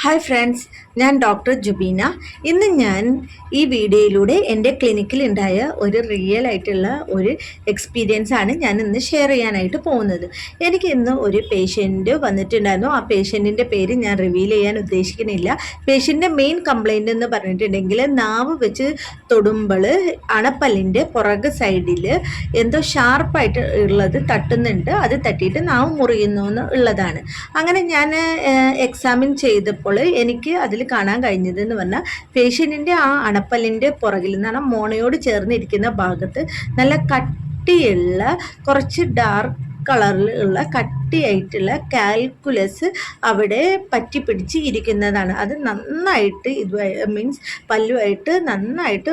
Hi friends, ഞാൻ doctor Jubeena. ഇന്ന് ഞാൻ ഈ വീഡിയോയിലൂടെ എൻ്റെ ക്ലിനിക്കിൽ ഉണ്ടായ ഒരു റിയൽ ആയിട്ടുള്ള ഒരു എക്സ്പീരിയൻസ് ആണ് ഞാൻ ഇന്ന് ഷെയർ ചെയ്യാനായിട്ട് പോകുന്നത്. എനിക്ക് ഇന്ന് ഒരു പേഷ്യൻ്റ് വന്നിട്ടുണ്ടായിരുന്നു. ആ പേഷ്യൻറ്റിൻ്റെ പേര് ഞാൻ റിവീൽ ചെയ്യാൻ ഉദ്ദേശിക്കുന്നില്ല. പേഷ്യൻ്റെ മെയിൻ കംപ്ലൈൻറ്റ് എന്ന് പറഞ്ഞിട്ടുണ്ടെങ്കിൽ നാവ് വെച്ച് തൊടുമ്പോൾ അണപ്പല്ലിൻ്റെ പുറക് സൈഡിൽ എന്തോ ഷാർപ്പായിട്ട് ഉള്ളത് തട്ടുന്നുണ്ട്. അത് തട്ടിയിട്ട് നാവ് മുറിയുന്നു എന്നുള്ളതാണ്. അങ്ങനെ ഞാൻ എക്സാമിൻ ചെയ്തപ്പോൾ എനിക്ക് അതിൽ കാണാൻ കഴിഞ്ഞതെന്ന് പറഞ്ഞാൽ പേഷ്യൻറ്റിൻ്റെ ആ അണപ്പല്ലിൻ്റെ പുറകിൽ നിന്നാണ് മോണയോട് ചേർന്നിരിക്കുന്ന ഭാഗത്ത് നല്ല കട്ടിയുള്ള കുറച്ച് ഡാർക്ക് കളറിലുള്ള കട്ടിയായിട്ടുള്ള കാൽക്കുലസ് അവിടെ പറ്റി പിടിച്ച് ഇരിക്കുന്നതാണ്. അത് നന്നായിട്ട് മീൻസ് പല്ലുമായിട്ട് നന്നായിട്ട്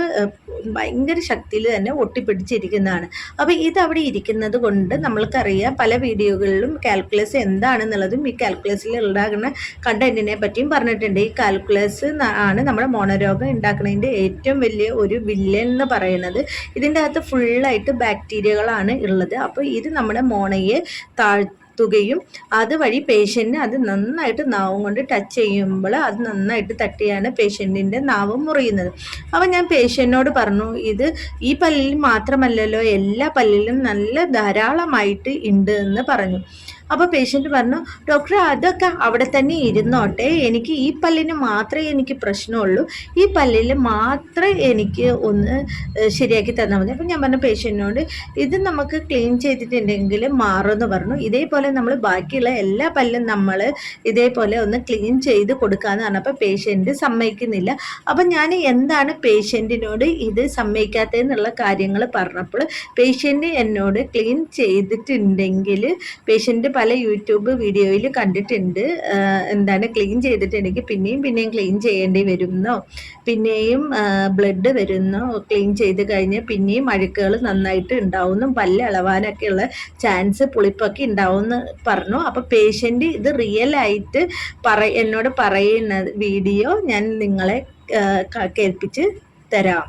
ഭയങ്കര ശക്തിയിൽ തന്നെ ഒട്ടിപ്പിടിച്ചിരിക്കുന്നതാണ്. അപ്പോൾ ഇതവിടെ ഇരിക്കുന്നത് കൊണ്ട് നമ്മൾക്കറിയാം, പല വീഡിയോകളിലും കാൽക്കുലസ് എന്താണെന്നുള്ളതും ഈ കാൽക്കുലസിൽ ഉണ്ടാകുന്ന കണ്ടന്റിനെ പറ്റിയും പറഞ്ഞിട്ടുണ്ട്. ഈ കാൽക്കുലസ് ആണ് നമ്മുടെ മോണരോഗം ഉണ്ടാക്കുന്നതിൻ്റെ ഏറ്റവും വലിയ ഒരു വില്ലൻ എന്ന് പറയുന്നത്. ഇതിൻ്റെ അകത്ത് ഫുള്ളായിട്ട് ബാക്ടീരിയകളാണ് ഉള്ളത്. അപ്പോൾ ഇത് നമ്മുടെ മോണയെ താഴ്ത്തുകയും അതുവഴി പേഷ്യൻറ്റിന് അത് നന്നായിട്ട് നാവും കൊണ്ട് ടച്ച് ചെയ്യുമ്പോൾ അത് നന്നായിട്ട് തട്ടിയാണ് പേഷ്യൻറ്റിൻ്റെ നാവ് മുറിയുന്നത്. അപ്പോൾ ഞാൻ പേഷ്യൻറ്റിനോട് പറഞ്ഞു, ഇത് ഈ പല്ലിൽ മാത്രമല്ലല്ലോ, എല്ലാ പല്ലിലും നല്ല ധാരാളമായിട്ട് ഉണ്ട് എന്ന് പറഞ്ഞു. അപ്പോൾ പേഷ്യൻ്റ് പറഞ്ഞു, ഡോക്ടർ അതൊക്കെ അവിടെ തന്നെ ഇരുന്നോട്ടെ, എനിക്ക് ഈ പല്ലിന് മാത്രമേ എനിക്ക് പ്രശ്നമുള്ളൂ, ഈ പല്ലിൽ മാത്രമേ എനിക്ക് ഒന്ന് ശരിയാക്കി തന്നാൽ മതി. അപ്പോൾ ഞാൻ പറഞ്ഞു പേഷ്യൻറ്റിനോട്, ഇത് നമുക്ക് ക്ലീൻ ചെയ്തിട്ടുണ്ടെങ്കിൽ മാറുമെന്ന് പറഞ്ഞു. ഇതേപോലെ നമ്മൾ ബാക്കിയുള്ള എല്ലാ പല്ലും നമ്മൾ ഇതേപോലെ ഒന്ന് ക്ലീൻ ചെയ്ത് കൊടുക്കാമെന്ന് പറഞ്ഞപ്പോൾ പേഷ്യൻ്റ് സമ്മതിക്കുന്നില്ല. അപ്പം ഞാൻ എന്താണ് പേഷ്യൻറ്റിനോട് ഇത് സമ്മതിക്കാത്തതെന്നുള്ള കാര്യങ്ങൾ പറഞ്ഞപ്പോൾ പേഷ്യൻ്റ് എന്നോട് ക്ലീൻ ചെയ്തിട്ടുണ്ടെങ്കിൽ പേഷ്യൻ്റ് പല യൂട്യൂബ് വീഡിയോയിൽ കണ്ടിട്ടുണ്ട്, എന്താണ് ക്ലീൻ ചെയ്തിട്ടുണ്ടെങ്കിൽ പിന്നെയും ക്ലീൻ ചെയ്യേണ്ടി വരുന്നോ, പിന്നെയും ബ്ലഡ് വരുന്നോ, ക്ലീൻ ചെയ്ത് കഴിഞ്ഞ് പിന്നെയും അഴുക്കുകൾ നന്നായിട്ട് ഉണ്ടാവുന്നു, പല്ല് ഇളവാനൊക്കെയുള്ള ചാൻസ്, പുളിപ്പൊക്കെ ഉണ്ടാവുമെന്ന് പറഞ്ഞു. അപ്പോൾ പേഷ്യൻ്റ് ഇത് റിയലായിട്ട് എന്നോട് പറയുന്ന വീഡിയോ ഞാൻ നിങ്ങളെ കേൾപ്പിച്ച് തരാം.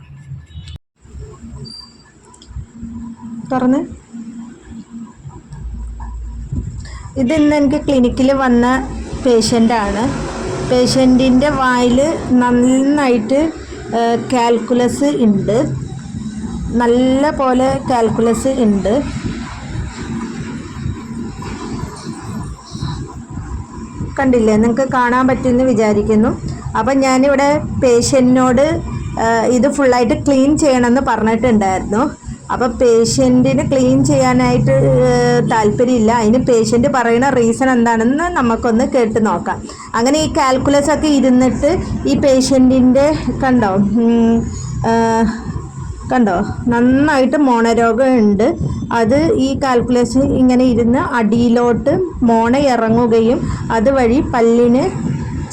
തുറന്ന് ഇത് ഇന്ന് എനിക്ക് ക്ലിനിക്കിൽ വന്ന പേഷ്യൻ്റാണ്. പേഷ്യൻറ്റിൻ്റെ വായിൽ നന്നായിട്ട് കാൽക്കുലസ് ഉണ്ട്, നല്ല പോലെ കാൽക്കുലസ് ഉണ്ട്. കണ്ടില്ലേ, നിങ്ങൾക്ക് കാണാൻ പറ്റുമെന്ന് വിചാരിക്കുന്നു. അപ്പം ഞാനിവിടെ പേഷ്യൻറ്റിനോട് ഇത് ഫുള്ളായിട്ട് ക്ലീൻ ചെയ്യണമെന്ന് പറഞ്ഞിട്ടുണ്ടായിരുന്നു. അപ്പോൾ പേഷ്യൻറ്റിന് ക്ലീൻ ചെയ്യാനായിട്ട് താല്പര്യമില്ല. അതിന് പേഷ്യൻ്റ് പറയുന്ന റീസൺ എന്താണെന്ന് നമുക്കൊന്ന് കേട്ട് നോക്കാം. അങ്ങനെ ഈ കാൽക്കുലസ് ഒക്കെ ഇരുന്നിട്ട് ഈ പേഷ്യൻറ്റിൻ്റെ കണ്ടോ നന്നായിട്ട് മോണരോഗം ഉണ്ട്. അത് ഈ കാൽക്കുലസ് ഇങ്ങനെ ഇരുന്ന് അടിയിലോട്ട് മോണ ഇറങ്ങുകയും അതുവഴി പല്ലിന്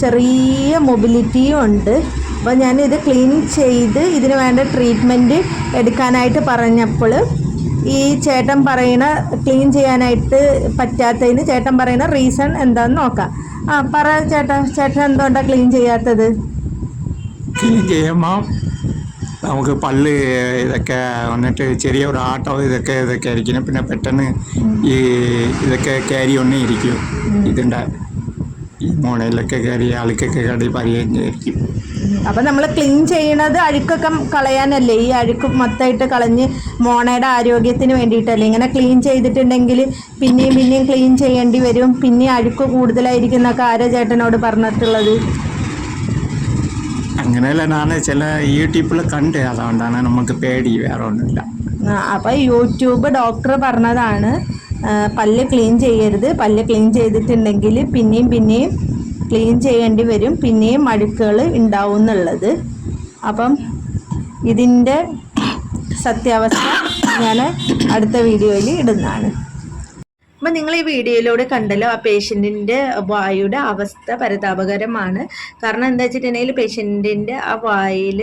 ചെറിയ മൊബിലിറ്റിയും ഉണ്ട്. അപ്പോൾ ഞാനിത് ക്ലീൻ ചെയ്ത് ഇതിന് വേണ്ട ട്രീറ്റ്മെൻറ്റ് എടുക്കാനായിട്ട് പറഞ്ഞപ്പോൾ ഈ ചേട്ടൻ പറയുന്ന ക്ലീൻ ചെയ്യാനായിട്ട് പറ്റാത്തതിന് ചേട്ടൻ പറയുന്ന റീസൺ എന്താണെന്ന് നോക്കാം. പറ ചേട്ടൻ എന്തുകൊണ്ടാണ് ക്ലീൻ ചെയ്യാത്തത്? ക്ലീൻ ചെയ്യുമ്പോൾ നമുക്ക് പല്ല് ഇതൊക്കെ വന്നിട്ട് ചെറിയ ഒരു ആട്ടോ ഇതൊക്കെ ആയിരിക്കും. പിന്നെ പെട്ടെന്ന് ഈ ഇതൊക്കെ കയറി ഒന്നേ ഇരിക്കും. ഇതിൻ്റെ ഈ മോണയിലൊക്കെ കയറി ആൾക്കൊക്കെ കടി പരിഹരിക്കും. അപ്പം നമ്മൾ ക്ലീൻ ചെയ്യണത് അഴുക്കൊക്കെ കളയാനല്ലേ, ഈ അഴുക്ക് മൊത്തമായിട്ട് കളഞ്ഞ് മോണയുടെ ആരോഗ്യത്തിന് വേണ്ടിയിട്ടല്ലേ. ഇങ്ങനെ ക്ലീൻ ചെയ്തിട്ടുണ്ടെങ്കിൽ പിന്നെയും ക്ലീൻ ചെയ്യേണ്ടി വരും, പിന്നെ അഴുക്ക് കൂടുതലായിരിക്കുന്നൊക്കെ ആരോ ചേട്ടനോട് പറഞ്ഞിട്ടുള്ളത്? അങ്ങനെയല്ല, ഞാൻ ചില യൂട്യൂബിൽ കണ്ട്, അതുകൊണ്ടാണ് നമുക്ക് പേടി, വേറെ ഒന്നുമില്ല. അപ്പം യൂട്യൂബ് ഡോക്ടർ പറഞ്ഞതാണ് പല്ല് ക്ലീൻ ചെയ്യരുത്, പല്ല് ക്ലീൻ ചെയ്തിട്ടുണ്ടെങ്കിൽ പിന്നെയും ക്ലീൻ ചെയ്യേണ്ടി വരും, പിന്നെയും അഴുക്കുകൾ ഉണ്ടാവും എന്നുള്ളത്. അപ്പം ഇതിൻ്റെ സത്യാവസ്ഥ ഞാൻ അടുത്ത വീഡിയോയിൽ ഇടുന്നതാണ്. അപ്പം നിങ്ങൾ ഈ വീഡിയോയിലൂടെ കണ്ടല്ലോ, ആ പേഷ്യൻറ്റിൻ്റെ വായുടെ അവസ്ഥ പരിതാപകരമാണ്. കാരണം എന്താ വെച്ചിട്ടുണ്ടെങ്കിൽ പേഷ്യൻറ്റിൻ്റെ ആ വായിൽ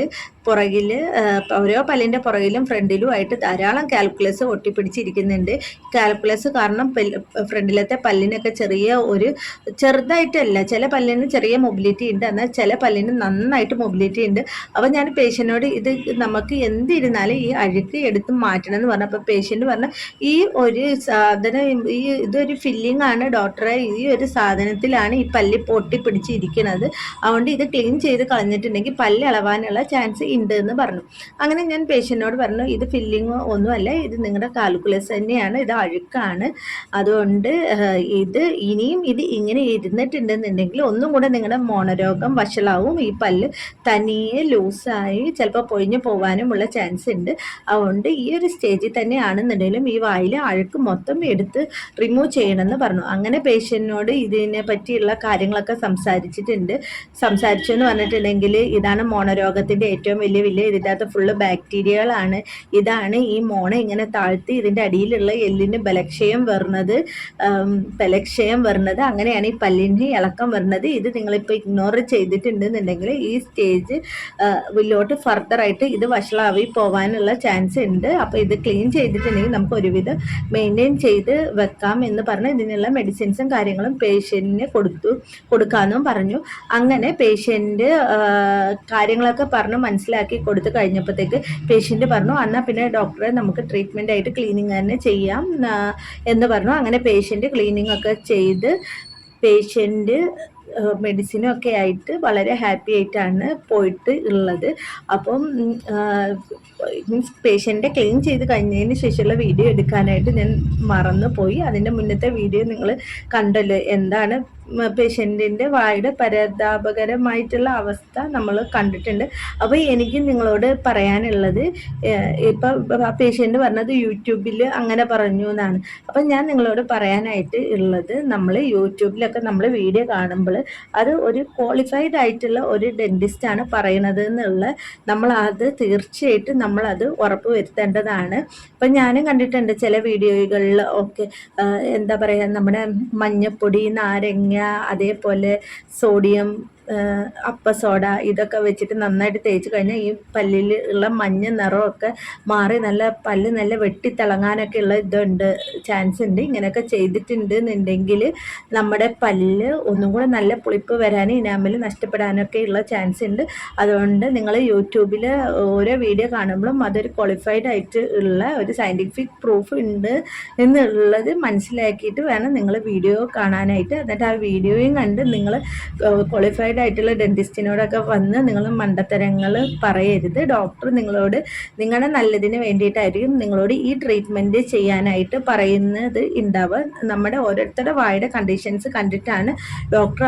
പുറകിൽ ഓരോ പല്ലിൻ്റെ പുറകിലും ഫ്രണ്ടിലും ആയിട്ട് ധാരാളം കാൽക്കുലസ് ഒട്ടിപ്പിടിച്ചിരിക്കുന്നുണ്ട്. കാൽക്കുലസ് കാരണം ഫ്രണ്ടിലത്തെ പല്ലിനൊക്കെ ചെറുതായിട്ടല്ല, ചില പല്ലിന് ചെറിയ മൊബിലിറ്റി ഉണ്ട്, എന്നാൽ ചില പല്ലിന് നന്നായിട്ട് മൊബിലിറ്റി ഉണ്ട്. അപ്പോൾ ഞാൻ പേഷ്യൻറ്റിനോട് ഇത് നമുക്ക് എന്തിരുന്നാലും ഈ അഴുക്ക് എടുത്ത് മാറ്റണം എന്ന് പറഞ്ഞു. അപ്പോൾ പേഷ്യൻ്റ് പറഞ്ഞു ഈ ഒരു സാധനം ഇതൊരു ഫില്ലിംഗ് ആണ് ഡോക്ടറെ, ഈ ഒരു സാധനത്തിലാണ് ഈ പല്ല് പൊട്ടിപ്പിടിച്ചിരിക്കുന്നത്, അതുകൊണ്ട് ഇത് ക്ലീൻ ചെയ്ത് കളഞ്ഞിട്ടുണ്ടെങ്കിൽ പല്ല് ഇളവാനുള്ള ചാൻസ് ഉണ്ട് എന്ന് പറഞ്ഞു. അങ്ങനെ ഞാൻ പേഷ്യൻറ്റിനോട് പറഞ്ഞു ഇത് ഫില്ലിങ് ഒന്നുമല്ല, ഇത് നിങ്ങളുടെ കാൽക്കുലസ് തന്നെയാണ്, ഇത് അഴുക്കാണ്, അതുകൊണ്ട് ഇനിയും ഇത് ഇങ്ങനെ ഇരുന്നിട്ടുണ്ടെന്നുണ്ടെങ്കിൽ ഒന്നും കൂടെ നിങ്ങളുടെ മോണരോഗം വഷളാവും, ഈ പല്ല് തനിയെ ലൂസായി ചിലപ്പോൾ പൊഴിഞ്ഞു പോകാനുമുള്ള ചാൻസ് ഉണ്ട്. അതുകൊണ്ട് ഈ ഒരു സ്റ്റേജിൽ തന്നെയാണെന്നുണ്ടെങ്കിലും ഈ വായിൽ അഴുക്ക് മൊത്തം എടുത്ത് റിമൂവ് ചെയ്യണമെന്ന് പറഞ്ഞു. അങ്ങനെ പേഷ്യൻറ്റിനോട് ഇതിനെ പറ്റിയുള്ള കാര്യങ്ങളൊക്കെ സംസാരിച്ചു എന്ന് പറഞ്ഞിട്ടുണ്ടെങ്കിൽ ഇതാണ് മോണരോഗത്തിൻ്റെ ഏറ്റവും വലിയ ഇതിൻ്റെ അകത്ത് ഫുള്ള് ബാക്ടീരിയകളാണ്, ഇതാണ് ഈ മോണ ഇങ്ങനെ താഴ്ത്തി ഇതിൻ്റെ അടിയിലുള്ള എല്ലിന് ബലക്ഷയം വരുന്നത്, അങ്ങനെയാണ് ഈ പല്ലിന് ഇളക്കം വരുന്നത്. ഇത് നിങ്ങളിപ്പോൾ ഇഗ്നോർ ചെയ്തിട്ടുണ്ടെന്നുണ്ടെങ്കിൽ ഈ സ്റ്റേജ് വില്ലോട്ട് ഫർദറായിട്ട് ഇത് വഷളാവി പോകാനുള്ള ചാൻസ് ഉണ്ട്. അപ്പോൾ ഇത് ക്ലീൻ ചെയ്തിട്ടുണ്ടെങ്കിൽ നമുക്ക് ഒരുവിധം മെയിൻറ്റെയിൻ ചെയ്ത് വെക്കാം എന്ന് പറഞ്ഞ് ഇതിനുള്ള മെഡിസിൻസും കാര്യങ്ങളും പേഷ്യൻറ്റിന് കൊടുക്കാമെന്നും പറഞ്ഞു. അങ്ങനെ പേഷ്യൻ്റ് കാര്യങ്ങളൊക്കെ പറഞ്ഞ് മനസ്സിലാക്കി കൊടുത്തു കഴിഞ്ഞപ്പോഴത്തേക്ക് പേഷ്യൻ്റ് പറഞ്ഞു എന്നാൽ പിന്നെ ഡോക്ടറെ നമുക്ക് ട്രീറ്റ്മെൻ്റ് ആയിട്ട് ക്ലീനിങ് തന്നെ ചെയ്യാം എന്ന് പറഞ്ഞു. അങ്ങനെ പേഷ്യൻ്റ് ക്ലീനിങ് ഒക്കെ ചെയ്ത് പേഷ്യൻ്റ് മെഡിസിനും ഒക്കെ ആയിട്ട് വളരെ ഹാപ്പി ആയിട്ടാണ് പോയിട്ട് ഉള്ളത്. അപ്പം മീൻസ് പേഷ്യൻ്റെ ക്ലീൻ ചെയ്ത് കഴിഞ്ഞതിന് ശേഷമുള്ള വീഡിയോ എടുക്കാനായിട്ട് ഞാൻ മറന്നു പോയി. അതിൻ്റെ മുന്നത്തെ വീഡിയോ നിങ്ങൾ കണ്ടല്ലോ, എന്താണ് പേഷ്യൻറ്റിൻ്റെ വായുടെ പരിതാപകരമായിട്ടുള്ള അവസ്ഥ നമ്മൾ കണ്ടിട്ടുണ്ട്. അപ്പോൾ എനിക്ക് നിങ്ങളോട് പറയാനുള്ളത്, ഇപ്പം ആ പേഷ്യൻ്റ് പറഞ്ഞത് യൂട്യൂബിൽ അങ്ങനെ പറഞ്ഞു എന്നാണ്. അപ്പം ഞാൻ നിങ്ങളോട് പറയാനായിട്ട് ഉള്ളത്, നമ്മൾ യൂട്യൂബിലൊക്കെ നമ്മൾ വീഡിയോ കാണുമ്പോൾ അത് ഒരു ക്വാളിഫൈഡ് ആയിട്ടുള്ള ഒരു ഡെൻറ്റിസ്റ്റാണ് പറയണത് എന്നുള്ള നമ്മളത് തീർച്ചയായിട്ടും നമ്മളത് ഉറപ്പ് വരുത്തേണ്ടതാണ്. അപ്പം ഞാനും കണ്ടിട്ടുണ്ട് ചില വീഡിയോകളിൽ ഒക്കെ എന്താ പറയുക, നമ്മുടെ മഞ്ഞപ്പൊടി, നാരങ്ങ, അതേപോലെ സോഡിയം, അപ്പസോഡ ഇതൊക്കെ വെച്ചിട്ട് നന്നായിട്ട് തേച്ച് കഴിഞ്ഞാൽ ഈ പല്ലിൽ ഉള്ള മഞ്ഞ നിറമൊക്കെ മാറി പല്ല് നല്ല വെട്ടിത്തിളങ്ങാനൊക്കെ ഉള്ള ചാൻസ് ഉണ്ട്. ഇങ്ങനെയൊക്കെ ചെയ്തിട്ടുണ്ട് എന്നുണ്ടെങ്കിൽ നമ്മുടെ പല്ല് ഒന്നും കൂടെ നല്ല പുളിപ്പ് വരാനും ഇനാമൽ നഷ്ടപ്പെടാനൊക്കെ ഉള്ള ചാൻസ് ഉണ്ട്. അതുകൊണ്ട് നിങ്ങൾ യൂട്യൂബിൽ ഓരോ വീഡിയോ കാണുമ്പോഴും അതൊരു ക്വാളിഫൈഡ് ആയിട്ട് ഉള്ള ഒരു സയൻറ്റിഫിക് പ്രൂഫ് ഉണ്ട് എന്നുള്ളത് മനസ്സിലാക്കിയിട്ട് വേണം നിങ്ങൾ വീഡിയോ കാണാനായിട്ട്. എന്നിട്ട് ആ വീഡിയോയും കണ്ട് നിങ്ങൾ ക്വാളിഫൈഡ് ആയിട്ടുള്ള ഡെന്റിസ്റ്റിനോടൊക്കെ വന്ന് നിങ്ങൾ മണ്ടത്തരങ്ങൾ പറയരുത്. ഡോക്ടർ നിങ്ങളുടെ നല്ലതിന് വേണ്ടിയിട്ടായിരിക്കും നിങ്ങളോട് ഈ ട്രീറ്റ്മെൻറ്റ് ചെയ്യാനായിട്ട് പറയുന്നത് ഉണ്ടാവുക. നമ്മുടെ ഓരോരുത്തരുടെ വായുടെ കണ്ടീഷൻസ് കണ്ടിട്ടാണ് ഡോക്ടർ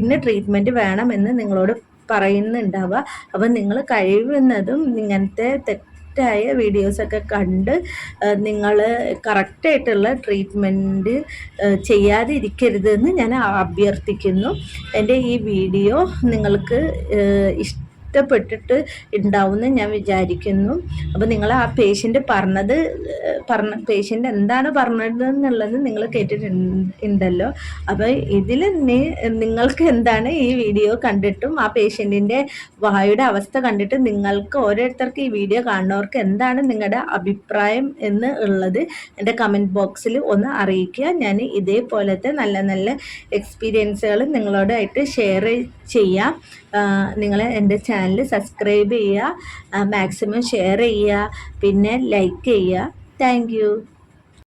ഇന്ന ട്രീറ്റ്മെൻറ്റ് വേണമെന്ന് നിങ്ങളോട് പറയുന്നുണ്ടാവുക. അപ്പം നിങ്ങൾ കഴിയുന്നതും ഇങ്ങനത്തെ തെറ്റായ വീഡിയോസൊക്കെ കണ്ട് നിങ്ങൾ കറക്റ്റായിട്ടുള്ള ട്രീറ്റ്മെൻറ്റ് ചെയ്യാതിരിക്കരുതെന്ന് ഞാൻ അഭ്യർത്ഥിക്കുന്നു. എൻ്റെ ഈ വീഡിയോ നിങ്ങൾക്ക് ഇഷ്ടപ്പെട്ടിട്ട് ഉണ്ടാവുമെന്ന് ഞാൻ വിചാരിക്കുന്നു. അപ്പോൾ നിങ്ങൾ ആ പേഷ്യൻ്റ് പേഷ്യൻ്റ് എന്താണ് പറഞ്ഞതെന്നുള്ളത് നിങ്ങൾ കേട്ടിട്ടുണ്ടല്ലോ. അപ്പോൾ ഇതിൽ നിങ്ങൾക്ക് എന്താണ് ഈ വീഡിയോ കണ്ടിട്ടും ആ പേഷ്യൻറ്റിൻ്റെ വായുടെ അവസ്ഥ കണ്ടിട്ട് നിങ്ങൾക്ക് ഓരോരുത്തർക്ക് ഈ വീഡിയോ കാണുന്നവർക്ക് എന്താണ് നിങ്ങളുടെ അഭിപ്രായം എന്ന് ഉള്ളത് എൻ്റെ കമൻറ്റ് ബോക്സിൽ ഒന്ന് അറിയിക്കുക. ഞാൻ ഇതേപോലത്തെ നല്ല നല്ല എക്സ്പീരിയൻസുകൾ നിങ്ങളോടായിട്ട് ഷെയർ ചെയ്യാം. നിങ്ങൾ എൻ്റെ ചാനൽ സബ്സ്ക്രൈബ് ചെയ്യുക, മാക്സിമം ഷെയർ ചെയ്യുക, പിന്നെ ലൈക്ക് ചെയ്യുക. Thank you.